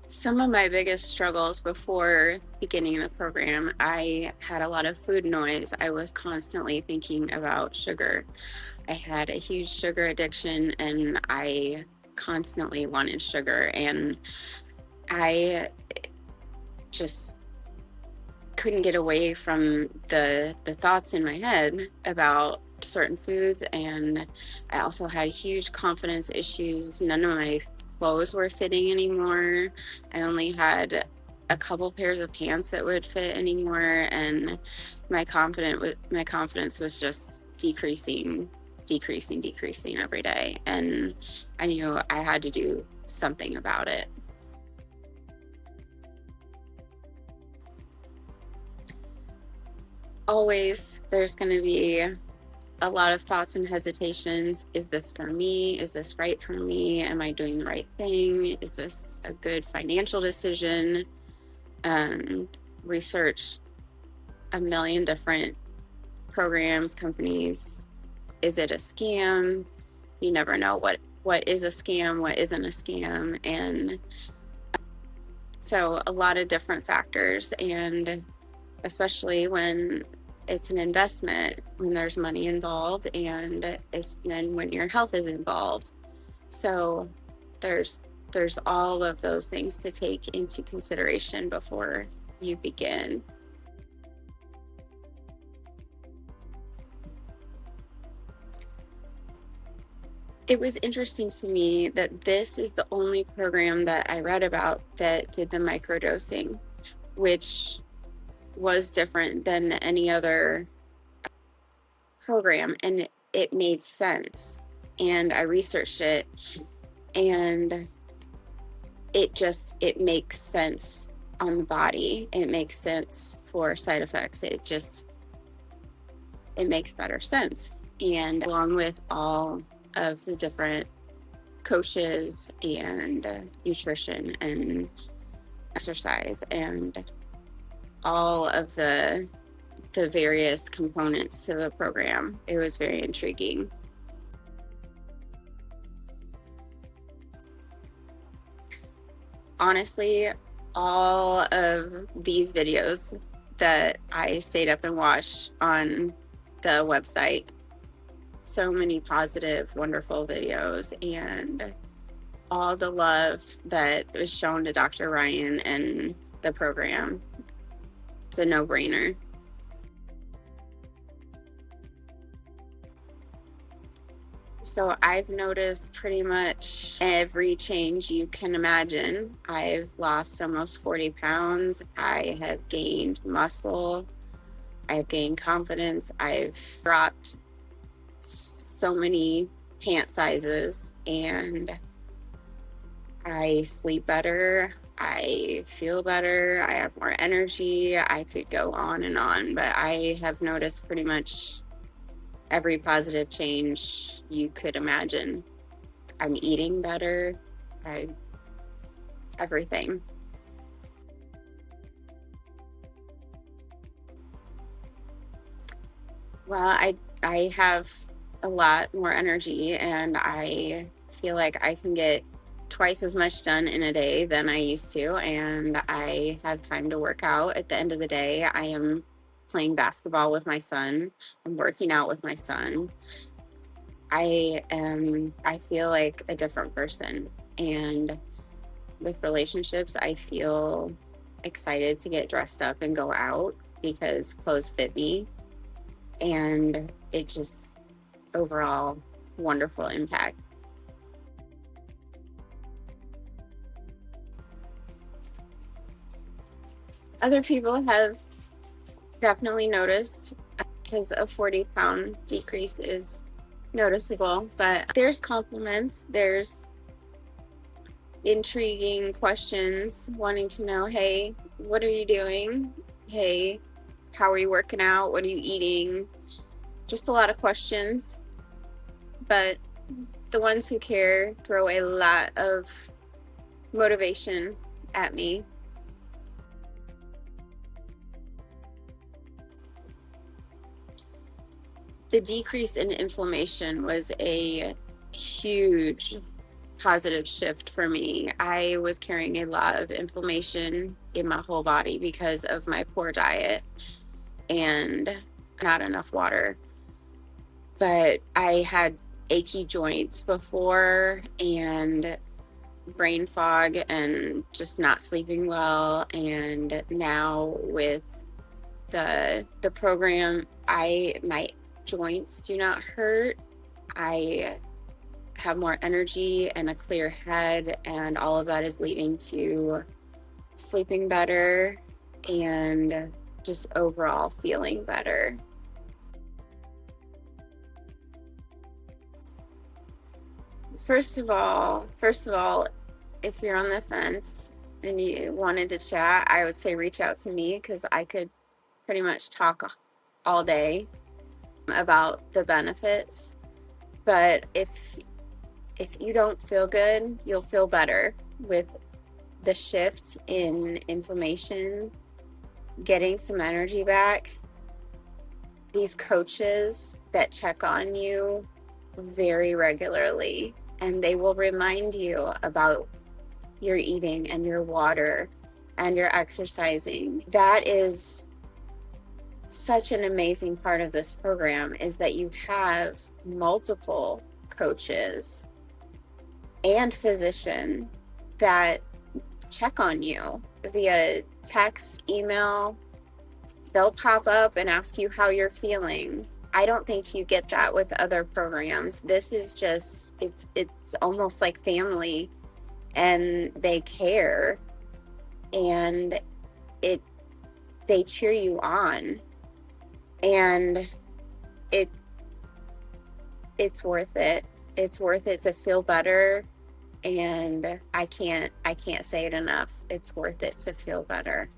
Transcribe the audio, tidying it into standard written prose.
Some of my biggest struggles before beginning the program, I had a lot of food noise. I was constantly thinking about sugar. I had a huge sugar addiction and I constantly wanted sugar. And I just couldn't get away from the thoughts in my head about certain foods. And I also had huge confidence issues. None of my clothes were fitting anymore. I only had a couple pairs of pants that would fit anymore, and my confidence was just decreasing every day. And I knew I had to do something about it. Always there's going to be a lot of thoughts and hesitations. Is this for me? Is this right for me? Am I doing the right thing? Is this a good financial decision? Researched a million different programs, companies. Is it a scam? You never know what is a scam, what isn't a scam. And so a lot of different factors, and especially when it's an investment, when there's money involved, and when your health is involved. So there's all of those things to take into consideration before you begin. It was interesting to me that this is the only program that I read about that did the microdosing, which was different than any other program, and it made sense. And I researched it, and it makes sense on the body. It makes sense for side effects. It makes better sense. And along with all of the different coaches and nutrition and exercise and all of the various components to the program, it was very intriguing. Honestly, all of these videos that I stayed up and watched on the website, so many positive, wonderful videos, and all the love that was shown to Dr. Ryan and the program. It's a no-brainer. So I've noticed pretty much every change you can imagine. I've lost almost 40 pounds. I have gained muscle. I've gained confidence. I've dropped so many pant sizes, and I sleep better. I feel better. I have more energy. I could go on, but I have noticed pretty much every positive change you could imagine. I'm eating better. Everything. Well, I have a lot more energy, and I feel like I can get twice as much done in a day than I used to, and I have time to work out. At the end of the day, I am playing basketball with my son. I'm working out with my son. I feel like a different person. And with relationships, I feel excited to get dressed up and go out because clothes fit me. And it just overall wonderful impact. Other people have definitely noticed, because a 40-pound decrease is noticeable, but there's compliments, there's intriguing questions wanting to know, hey, what are you doing? Hey, how are you working out? What are you eating? Just a lot of questions. But the ones who care throw a lot of motivation at me. The decrease in inflammation was a huge positive shift for me. I was carrying a lot of inflammation in my whole body because of my poor diet and not enough water. But I had achy joints before and brain fog and just not sleeping well. And now with the program, my joints do not hurt. I have more energy and a clear head, and all of that is leading to sleeping better and just overall feeling better. First of all, if you're on the fence and you wanted to chat, I would say reach out to me, because I could pretty much talk all day about the benefits. But if you don't feel good, you'll feel better with the shift in inflammation, getting some energy back. These coaches that check on you very regularly, and they will remind you about your eating and your water and your exercising. That is such an amazing part of this program, is that you have multiple coaches and physician that check on you via text, email. They'll pop up and ask you how you're feeling. I don't think you get that with other programs. This is just, it's almost like family, and they care, and they cheer you on, and it's worth it. It's worth it to feel better, and I can't say it enough. It's worth it to feel better.